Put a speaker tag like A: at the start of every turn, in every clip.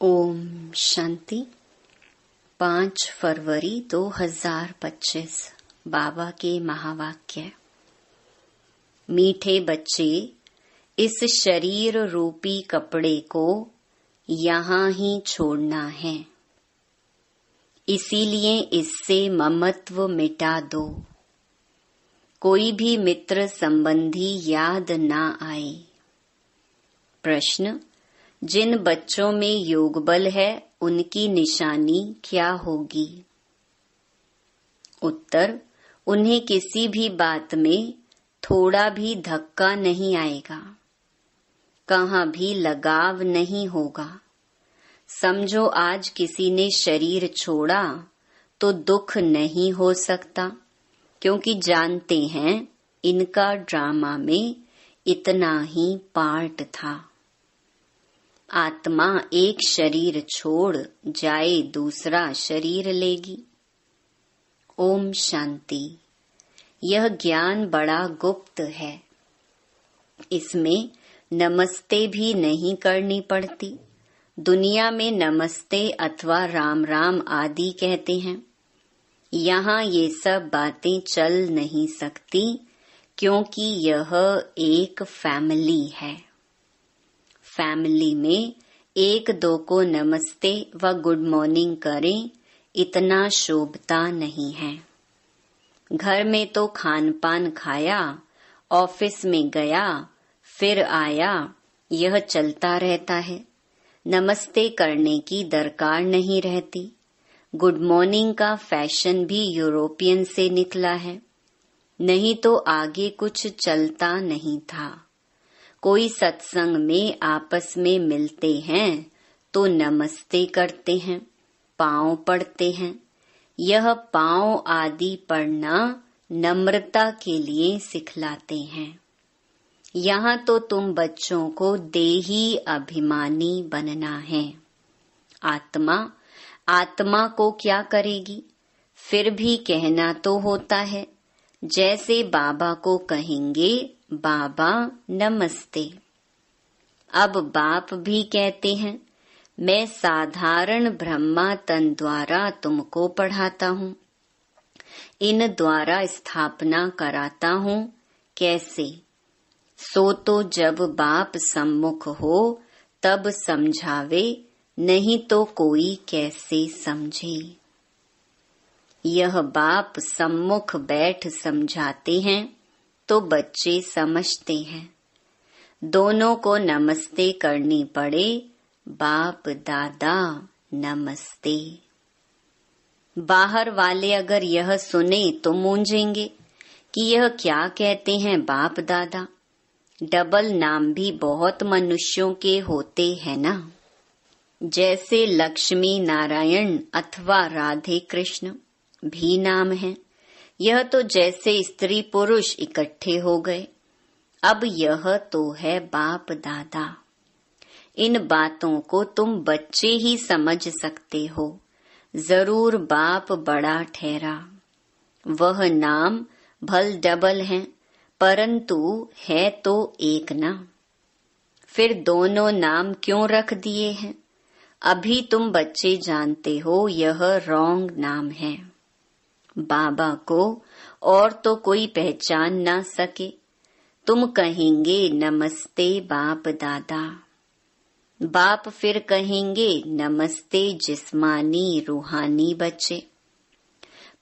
A: ओम शांति। 5 फरवरी 2025 बाबा के महावाक्य। मीठे बच्चे, इस शरीर रूपी कपड़े को यहाँ ही छोड़ना है, इसीलिए इससे ममत्व मिटा दो। कोई भी मित्र संबंधी याद ना आए। प्रश्न: जिन बच्चों में योग बल है उनकी निशानी क्या होगी? उत्तर: उन्हें किसी भी बात में थोड़ा भी धक्का नहीं आएगा, कहाँ भी लगाव नहीं होगा। समझो आज किसी ने शरीर छोड़ा तो दुख नहीं हो सकता, क्योंकि जानते हैं इनका ड्रामा में इतना ही पार्ट था। आत्मा एक शरीर छोड़ जाए दूसरा शरीर लेगी। ओम शांति। यह ज्ञान बड़ा गुप्त है, इसमें नमस्ते भी नहीं करनी पड़ती। दुनिया में नमस्ते अथवा राम राम आदि कहते हैं, यहाँ ये सब बातें चल नहीं सकती, क्योंकि यह एक फैमिली है। फैमिली में एक दो को नमस्ते व गुड मॉर्निंग करें, इतना शोभता नहीं है। घर में तो खान पान खाया, ऑफिस में गया, फिर आया, यह चलता रहता है। नमस्ते करने की दरकार नहीं रहती। गुड मॉर्निंग का फैशन भी यूरोपियन से निकला है, नहीं तो आगे कुछ चलता नहीं था। कोई सत्संग में आपस में मिलते हैं तो नमस्ते करते हैं, पाँव पड़ते हैं। यह पाँव आदि पड़ना नम्रता के लिए सिखलाते हैं। यहाँ तो तुम बच्चों को देही अभिमानी बनना है। आत्मा को क्या करेगी? फिर भी कहना तो होता है, जैसे बाबा को कहेंगे बाबा नमस्ते। अब बाप भी कहते हैं, मैं साधारण ब्रह्मा तन द्वारा तुमको पढ़ाता हूँ, इन द्वारा स्थापना कराता हूँ। कैसे? सो तो जब बाप सम्मुख हो तब समझावे, नहीं तो कोई कैसे समझे। यह बाप सम्मुख बैठ समझाते हैं तो बच्चे समझते हैं। दोनों को नमस्ते करनी पड़े, बाप दादा नमस्ते। बाहर वाले अगर यह सुने तो मूंझेंगे कि यह क्या कहते हैं बाप दादा। डबल नाम भी बहुत मनुष्यों के होते हैं ना, जैसे लक्ष्मी नारायण अथवा राधे कृष्ण भी नाम है। यह तो जैसे स्त्री पुरुष इकट्ठे हो गए। अब यह तो है बाप दादा। इन बातों को तुम बच्चे ही समझ सकते हो। जरूर बाप बड़ा ठहरा। वह नाम भल डबल हैं, परंतु है तो एक ना। फिर दोनों नाम क्यों रख दिए हैं? अभी तुम बच्चे जानते हो यह रॉन्ग नाम है। बाबा को और तो कोई पहचान ना सके। तुम कहेंगे नमस्ते बाप दादा। बाप फिर कहेंगे नमस्ते जिस्मानी रूहानी बच्चे।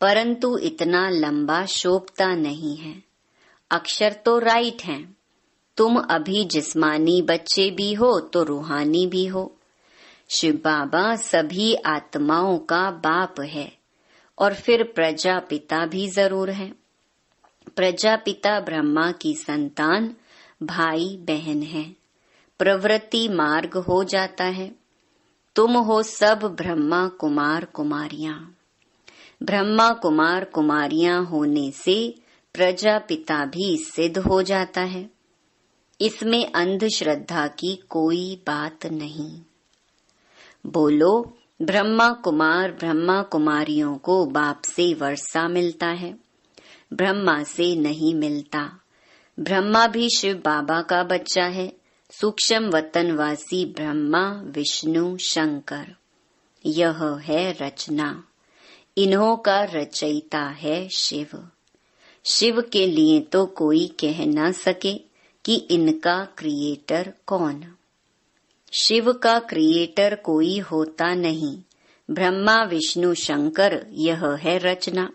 A: परंतु इतना लंबा शोभता नहीं है। अक्षर तो राइट हैं। तुम अभी जिस्मानी बच्चे भी हो तो रूहानी भी हो। शिव बाबा सभी आत्माओं का बाप है, और फिर प्रजापिता भी जरूर है। प्रजापिता ब्रह्मा की संतान भाई बहन है। प्रवृत्ति मार्ग हो जाता है। तुम हो सब ब्रह्मा कुमार कुमारियां। ब्रह्मा कुमार कुमारियां होने से प्रजापिता भी सिद्ध हो जाता है। इसमें अंधश्रद्धा की कोई बात नहीं। बोलो, ब्रह्मा कुमारियों को बाप से वर्षा मिलता है, ब्रह्मा से नहीं मिलता। ब्रह्मा भी शिव बाबा का बच्चा है, सूक्ष्म वतनवासी ब्रह्मा विष्णु शंकर, यह है रचना। इन्हों का रचयिता है शिव। शिव के लिए तो कोई कह न सके कि इनका क्रिएटर कौन। शिव का क्रिएटर कोई होता नहीं। ब्रह्मा विष्णु शंकर, यह है रचना।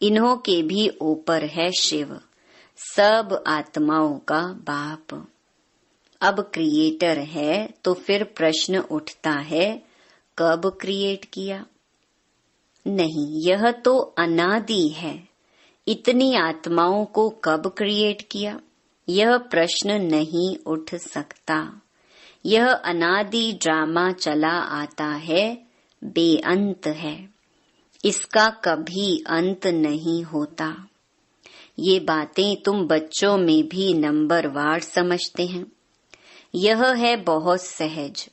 A: इन्हों के भी ऊपर है शिव, सब आत्माओं का बाप। अब क्रिएटर है तो फिर प्रश्न उठता है, कब क्रिएट किया? नहीं, यह तो अनादि है। इतनी आत्माओं को कब क्रिएट किया, यह प्रश्न नहीं उठ सकता। यह अनादि ड्रामा चला आता है, बेअंत है। इसका कभी अंत नहीं होता। ये बातें तुम बच्चों में भी नंबरवार समझते हैं। यह है बहुत सहज।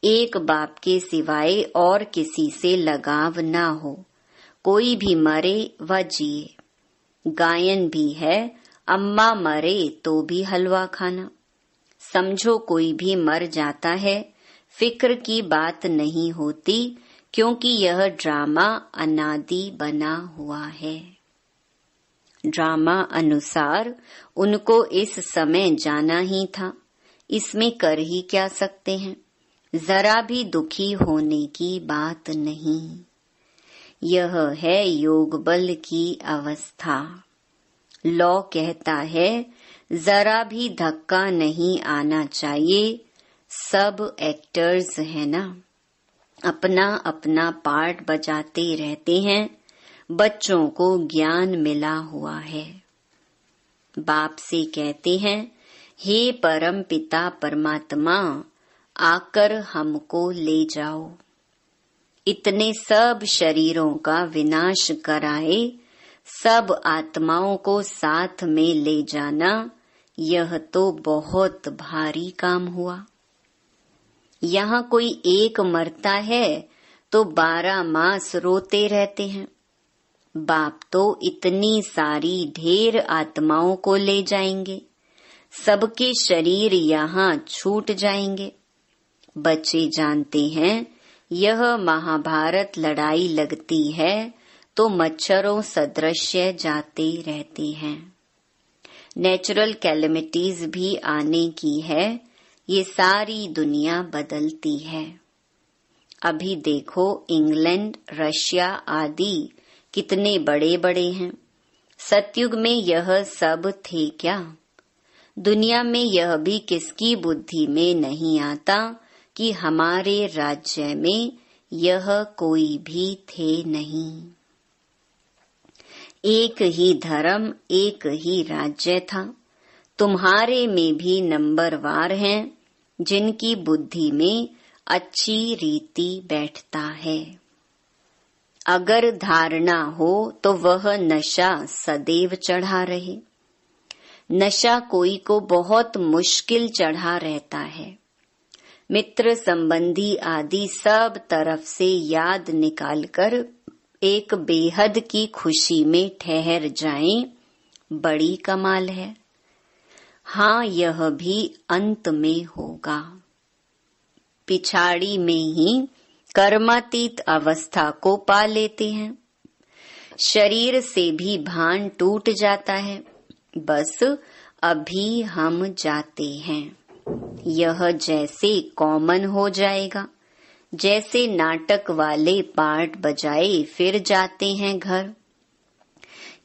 A: एक बाप के सिवाय और किसी से लगाव ना हो। कोई भी मरे व जिए। गायन भी है, अम्मा मरे तो भी हलवा खाना। समझो कोई भी मर जाता है, फिक्र की बात नहीं होती, क्योंकि यह ड्रामा अनादि बना हुआ है। ड्रामा अनुसार उनको इस समय जाना ही था। इसमें कर ही क्या सकते हैं? जरा भी दुखी होने की बात नहीं। यह है योग बल की अवस्था। लॉ कहता है, जरा भी धक्का नहीं आना चाहिए। सब एक्टर्स है ना, अपना अपना पार्ट बजाते रहते हैं। बच्चों को ज्ञान मिला हुआ है। बाप से कहते हैं, हे परम पिता परमात्मा, आकर हमको ले जाओ। इतने सब शरीरों का विनाश कराए, सब आत्माओं को साथ में ले जाना, यह तो बहुत भारी काम हुआ। यहाँ कोई एक मरता है तो 12 मास रोते रहते हैं। बाप तो इतनी सारी ढेर आत्माओं को ले जाएंगे। सबके शरीर यहाँ छूट जाएंगे। बच्चे जानते हैं, यह महाभारत लड़ाई लगती है तो मच्छरों सदृश्य जाते रहते हैं। नेचुरल कैलेमिटीज भी आने की है। ये सारी दुनिया बदलती है। अभी देखो, इंग्लैंड, रशिया आदि कितने बड़े बड़े हैं। सतयुग में यह सब थे क्या? दुनिया में यह भी किसकी बुद्धि में नहीं आता कि हमारे राज्य में यह कोई भी थे नहीं। एक ही धर्म, एक ही राज्य था। तुम्हारे में भी नंबरवार हैं, जिनकी बुद्धि में अच्छी रीति बैठता है। अगर धारणा हो तो वह नशा सदैव चढ़ा रहे। नशा कोई को बहुत मुश्किल चढ़ा रहता है। मित्र संबंधी आदि सब तरफ से याद निकालकर एक बेहद की खुशी में ठहर जाएं, बड़ी कमाल है। हाँ, यह भी अंत में होगा। पिछाड़ी में ही कर्मातीत अवस्था को पा लेते हैं। शरीर से भी भान टूट जाता है। बस अभी हम जाते हैं। यह जैसे कॉमन हो जाएगा, जैसे नाटक वाले पार्ट बजाए फिर जाते हैं घर।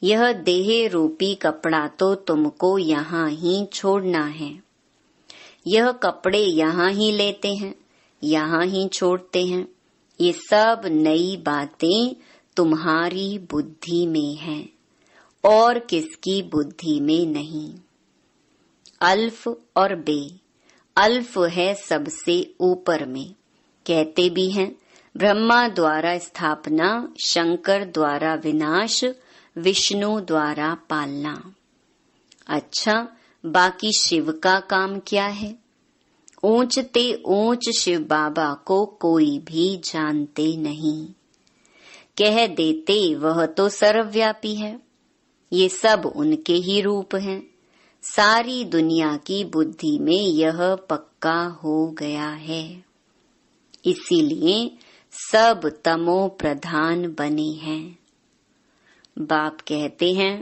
A: यह देह रूपी कपड़ा तो तुमको यहाँ ही छोड़ना है। यह कपड़े यहाँ ही लेते हैं, यहाँ ही छोड़ते हैं। ये सब नई बातें तुम्हारी बुद्धि में हैं और किसकी बुद्धि में नहीं। अल्फ और बे। अल्फ है सबसे ऊपर में। कहते भी हैं, ब्रह्मा द्वारा स्थापना, शंकर द्वारा विनाश, विष्णु द्वारा पालना। अच्छा, बाकी शिव का काम क्या है? ऊंचते ऊंच शिव बाबा को कोई भी जानते नहीं। कह देते वह तो सर्वव्यापी है। ये सब उनके ही रूप हैं। सारी दुनिया की बुद्धि में यह पक्का हो गया है। इसीलिए सब तमो प्रधान बने हैं। बाप कहते हैं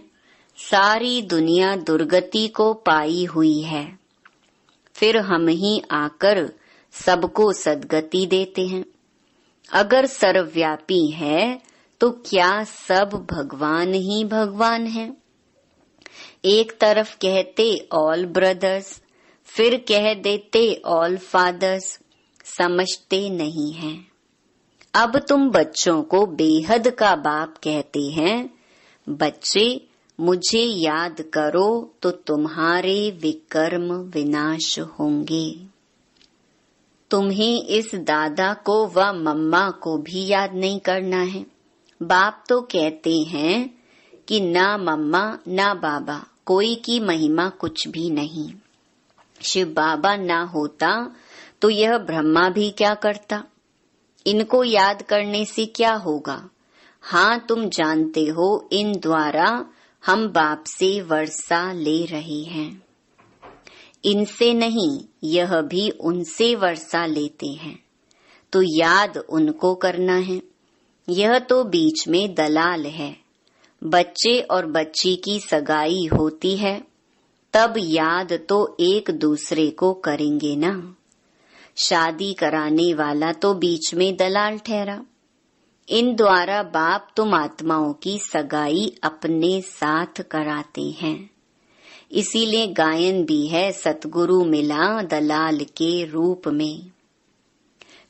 A: सारी दुनिया दुर्गति को पाई हुई है, फिर हम ही आकर सबको सद्गति देते हैं। अगर सर्वव्यापी है तो क्या सब भगवान ही भगवान है? एक तरफ कहते ऑल ब्रदर्स, फिर कह देते ऑल फादर्स, समझते नहीं हैं। अब तुम बच्चों को बेहद का बाप कहते हैं, बच्चे मुझे याद करो तो तुम्हारे विकर्म विनाश होंगे। तुम्हें इस दादा को व मम्मा को भी याद नहीं करना है। बाप तो कहते हैं कि ना मम्मा ना बाबा, कोई की महिमा कुछ भी नहीं। शिव बाबा ना होता तो यह ब्रह्मा भी क्या करता? इनको याद करने से क्या होगा? हाँ, तुम जानते हो इन द्वारा हम बाप से वर्षा ले रहे हैं। इनसे नहीं, यह भी उनसे वर्षा लेते हैं, तो याद उनको करना है। यह तो बीच में दलाल है। बच्चे और बच्ची की सगाई होती है, तब याद तो एक दूसरे को करेंगे ना। शादी कराने वाला तो बीच में दलाल ठहरा। इन द्वारा बाप तुम आत्माओं की सगाई अपने साथ कराते हैं। इसीलिए गायन भी है, सतगुरु मिला दलाल के रूप में।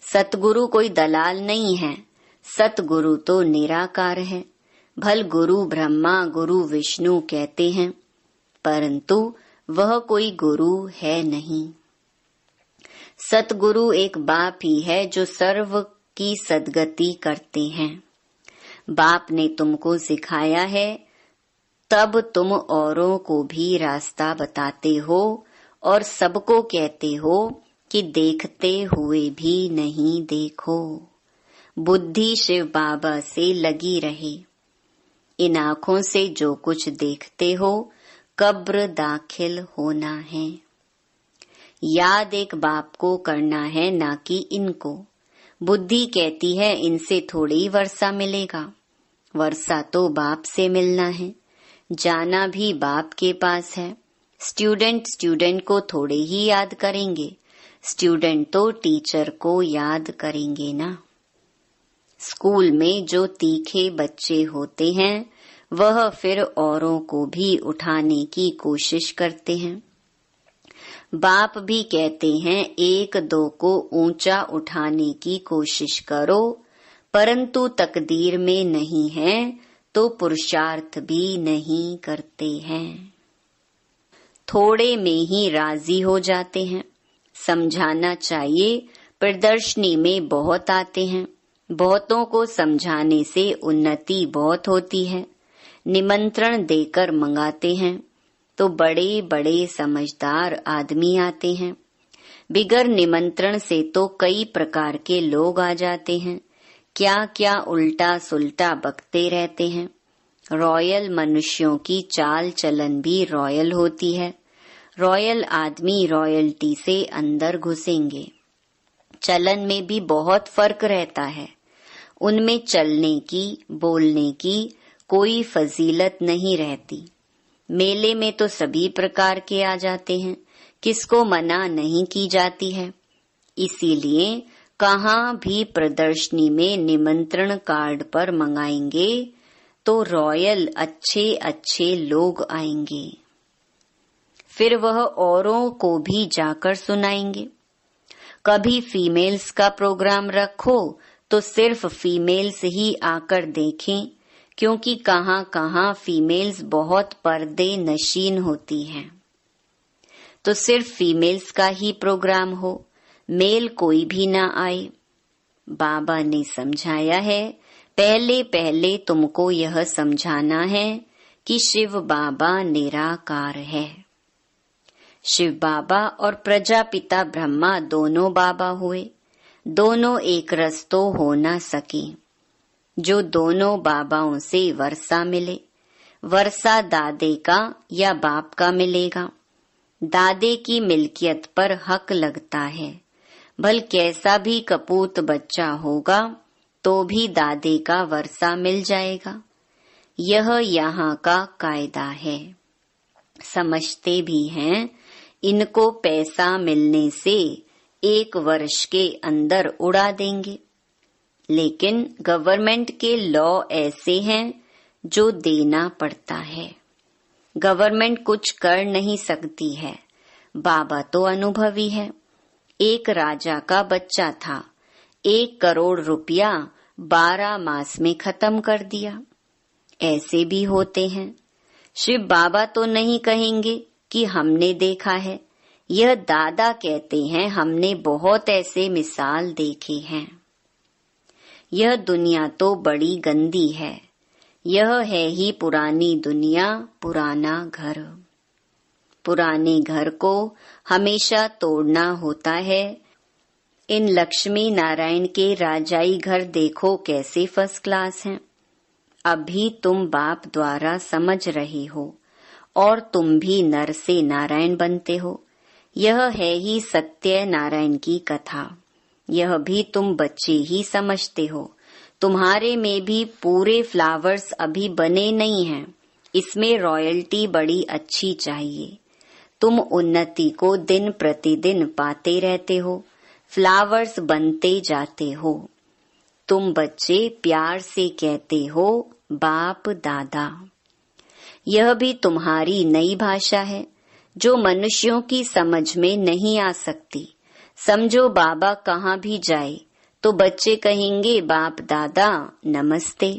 A: सतगुरु कोई दलाल नहीं है, सतगुरु तो निराकार है। भल गुरु ब्रह्मा गुरु विष्णु कहते हैं, परंतु वह कोई गुरु है नहीं। सतगुरु एक बाप ही है जो सर्व की सद्गति करते हैं। बाप ने तुमको सिखाया है, तब तुम औरों को भी रास्ता बताते हो और सबको कहते हो कि देखते हुए भी नहीं देखो। बुद्धि शिव बाबा से लगी रहे। इन आँखों से जो कुछ देखते हो कब्र दाखिल होना है। याद एक बाप को करना है, ना कि इनको। बुद्धि कहती है इनसे थोड़ी वर्षा मिलेगा। वर्षा तो बाप से मिलना है, जाना भी बाप के पास है। स्टूडेंट को थोड़े ही याद करेंगे, स्टूडेंट तो टीचर को याद करेंगे ना। स्कूल में जो तीखे बच्चे होते हैं वह फिर औरों को भी उठाने की कोशिश करते हैं। बाप भी कहते हैं एक दो को ऊंचा उठाने की कोशिश करो, परंतु तकदीर में नहीं है तो पुरुषार्थ भी नहीं करते हैं। थोड़े में ही राजी हो जाते हैं। समझाना चाहिए, प्रदर्शनी में बहुत आते हैं। बहुतों को समझाने से उन्नति बहुत होती है। निमंत्रण देकर मंगाते हैं तो बड़े बड़े समझदार आदमी आते हैं। बिगर निमंत्रण से तो कई प्रकार के लोग आ जाते हैं, क्या क्या उल्टा सुल्टा बकते रहते हैं। रॉयल मनुष्यों की चाल चलन भी रॉयल होती है। रॉयल आदमी रॉयल्टी से अंदर घुसेंगे। चलन में भी बहुत फर्क रहता है। उनमें चलने की बोलने की कोई फजीलत नहीं रहती। मेले में तो सभी प्रकार के आ जाते हैं, किसको मना नहीं की जाती है। इसीलिए कहाँ भी प्रदर्शनी में निमंत्रण कार्ड पर मंगाएंगे तो रॉयल अच्छे अच्छे लोग आएंगे। फिर वह औरों को भी जाकर सुनाएंगे। कभी फीमेल्स का प्रोग्राम रखो तो सिर्फ फीमेल्स ही आकर देखें, क्योंकि कहाँ कहाँ फीमेल्स बहुत पर्दे नशीन होती हैं। तो सिर्फ फीमेल्स का ही प्रोग्राम हो, मेल कोई भी ना आए। बाबा ने समझाया है, पहले पहले तुमको यह समझाना है कि शिव बाबा निराकार है। शिव बाबा और प्रजापिता ब्रह्मा दोनों बाबा हुए, दोनों एक रस तो हो ना सके। जो दोनों बाबाओं से वर्षा मिले, वर्षा दादे का या बाप का मिलेगा। दादे की मिल्कियत पर हक लगता है। भल कैसा भी कपूत बच्चा होगा तो भी दादे का वर्षा मिल जाएगा। यह यहाँ का कायदा है। समझते भी हैं इनको पैसा मिलने से 1 वर्ष के अंदर उड़ा देंगे, लेकिन गवर्नमेंट के लॉ ऐसे हैं जो देना पड़ता है। गवर्नमेंट कुछ कर नहीं सकती है। बाबा तो अनुभवी है। एक राजा का बच्चा था, 1 करोड़ रुपया 12 मास में खत्म कर दिया। ऐसे भी होते हैं। शिव बाबा तो नहीं कहेंगे कि हमने देखा है, यह दादा कहते हैं हमने बहुत ऐसे मिसाल देखे हैं। यह दुनिया तो बड़ी गंदी है। यह है ही पुरानी दुनिया, पुराना घर। पुराने घर को हमेशा तोड़ना होता है। इन लक्ष्मी नारायण के राजाई घर देखो कैसे फर्स्ट क्लास हैं। अभी तुम बाप द्वारा समझ रहे हो और तुम भी नर से नारायण बनते हो। यह है ही सत्य नारायण की कथा। यह भी तुम बच्चे ही समझते हो। तुम्हारे में भी पूरे फ्लावर्स अभी बने नहीं हैं। इसमें रॉयल्टी बड़ी अच्छी चाहिए। तुम उन्नति को दिन प्रतिदिन पाते रहते हो, फ्लावर्स बनते जाते हो। तुम बच्चे प्यार से कहते हो बाप दादा। यह भी तुम्हारी नई भाषा है जो मनुष्यों की समझ में नहीं आ सकती। समझो बाबा कहाँ भी जाए तो बच्चे कहेंगे बाप दादा नमस्ते।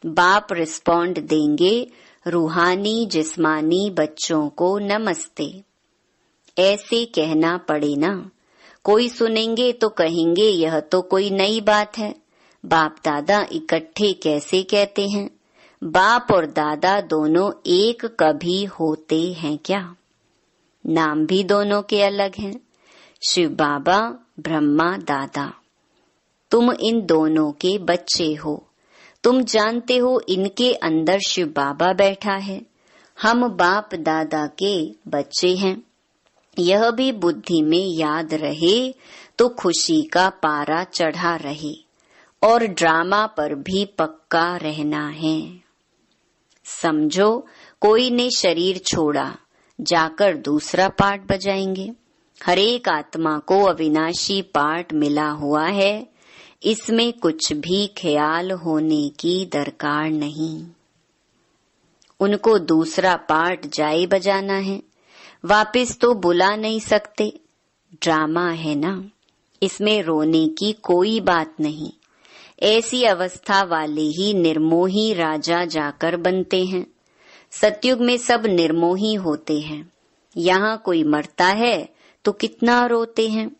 A: बाप रिस्पॉन्ड देंगे रूहानी जिस्मानी बच्चों को नमस्ते। ऐसे कहना पड़े ना। कोई सुनेंगे तो कहेंगे यह तो कोई नई बात है। बाप दादा इकट्ठे कैसे कहते हैं? बाप और दादा दोनों एक कभी होते हैं क्या? नाम भी दोनों के अलग हैं। शिव बाबा, ब्रह्मा दादा। तुम इन दोनों के बच्चे हो। तुम जानते हो इनके अंदर शिव बाबा बैठा है। हम बाप दादा के बच्चे हैं। यह भी बुद्धि में याद रहे तो खुशी का पारा चढ़ा रहे और ड्रामा पर भी पक्का रहना है। समझो कोई ने शरीर छोड़ा, जाकर दूसरा पार्ट बजाएंगे। हर एक आत्मा को अविनाशी पार्ट मिला हुआ है। इसमें कुछ भी ख्याल होने की दरकार नहीं। उनको दूसरा पार्ट जाए बजाना है, वापस तो बुला नहीं सकते। ड्रामा है ना, इसमें रोने की कोई बात नहीं। ऐसी अवस्था वाले ही निर्मोही राजा जाकर बनते हैं। सतयुग में सब निर्मोही होते हैं। यहाँ कोई मरता है तो कितना रोते हैं।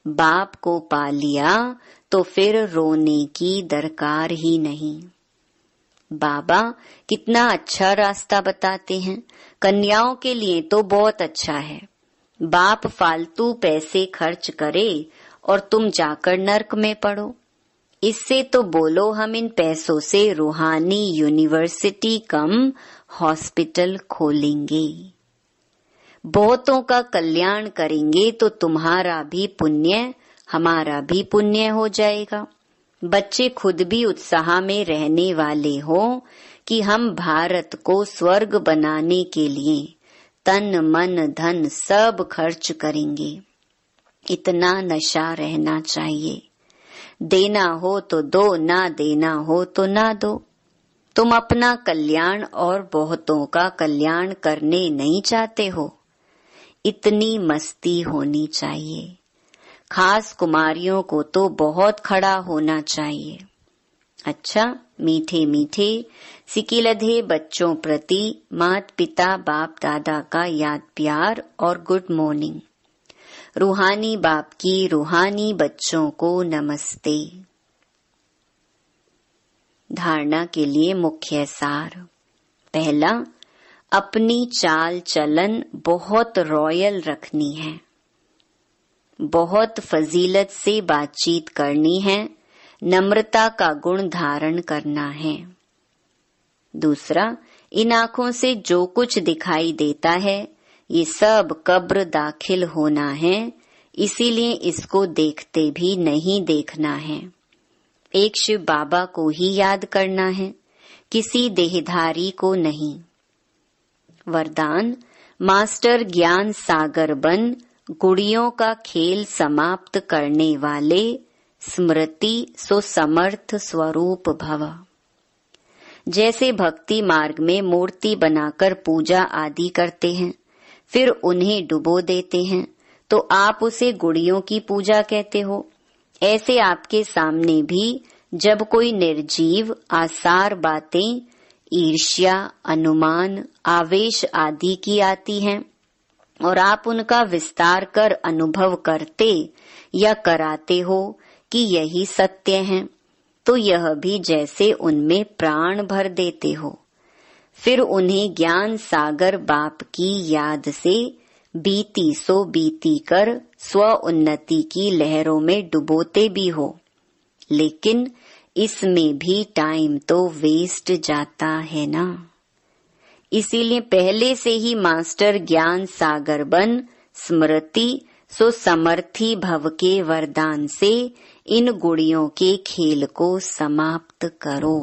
A: बाप को पा लिया तो फिर रोने की दरकार ही नहीं। बाबा कितना अच्छा रास्ता बताते हैं। कन्याओं के लिए तो बहुत अच्छा है। बाप फालतू पैसे खर्च करे और तुम जाकर नर्क में पड़ो। इससे तो बोलो हम इन पैसों से रूहानी यूनिवर्सिटी कम हॉस्पिटल खोलेंगे। बहुतों का कल्याण करेंगे तो तुम्हारा भी पुण्य हमारा भी पुण्य हो जाएगा। बच्चे खुद भी उत्साह में रहने वाले हो कि हम भारत को स्वर्ग बनाने के लिए तन मन धन सब खर्च करेंगे। इतना नशा रहना चाहिए। देना हो तो दो, ना देना हो तो ना दो। तुम अपना कल्याण और बहुतों का कल्याण करने नहीं चाहते हो। इतनी मस्ती होनी चाहिए। खास कुमारियों को तो बहुत खड़ा होना चाहिए। अच्छा, मीठे मीठे सिकिलधे बच्चों प्रति माता पिता बाप दादा का याद प्यार और गुड मॉर्निंग। रूहानी बाप की रूहानी बच्चों को नमस्ते। धारणा के लिए मुख्य सार। पहला, अपनी चाल चलन बहुत रॉयल रखनी है। बहुत फजीलत से बातचीत करनी है। नम्रता का गुण धारण करना है। दूसरा, इन आँखों से जो कुछ दिखाई देता है ये सब कब्र दाखिल होना है, इसीलिए इसको देखते भी नहीं देखना है। एक शिव बाबा को ही याद करना है, किसी देहधारी को नहीं। वरदान, मास्टर ज्ञान सागर बन गुड़ियों का खेल समाप्त करने वाले, स्मृति सो समर्थ स्वरूप भव। जैसे भक्ति मार्ग में मूर्ति बनाकर पूजा आदि करते हैं, फिर उन्हें डुबो देते हैं, तो आप उसे गुड़ियों की पूजा कहते हो। ऐसे आपके सामने भी जब कोई निर्जीव आसार बातें ईर्ष्या, अनुमान, आवेश आदि की आती हैं और आप उनका विस्तार कर अनुभव करते या कराते हो कि यही सत्य है, तो यह भी जैसे उनमें प्राण भर देते हो। फिर उन्हें ज्ञान सागर बाप की याद से बीती सो बीती कर स्व उन्नति की लहरों में डुबोते भी हो, लेकिन इसमें भी टाइम तो वेस्ट जाता है ना। इसीलिए पहले से ही मास्टर ज्ञान सागर बन स्मृति सो समर्थी भव के वरदान से इन गुड़ियों के खेल को समाप्त करो।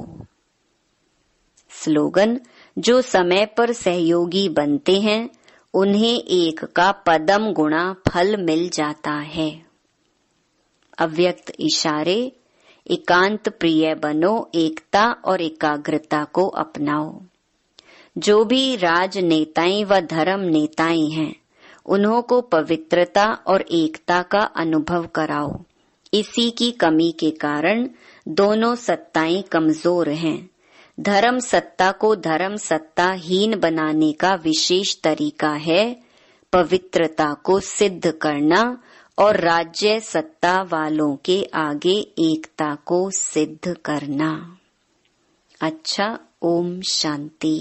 A: स्लोगन, जो समय पर सहयोगी बनते हैं उन्हें एक का पदम गुणा फल मिल जाता है। अव्यक्त इशारे, एकांत प्रिय बनो, एकता और एकाग्रता को अपनाओ। जो भी राजनेताएं व धर्म नेताएं हैं उन्हों को पवित्रता और एकता का अनुभव कराओ। इसी की कमी के कारण दोनों सत्ताएं कमजोर हैं। धर्म सत्ता को धर्म सत्ता हीन बनाने का विशेष तरीका है पवित्रता को सिद्ध करना और राज्य सत्ता वालों के आगे एकता को सिद्ध करना। अच्छा, ओम शांति।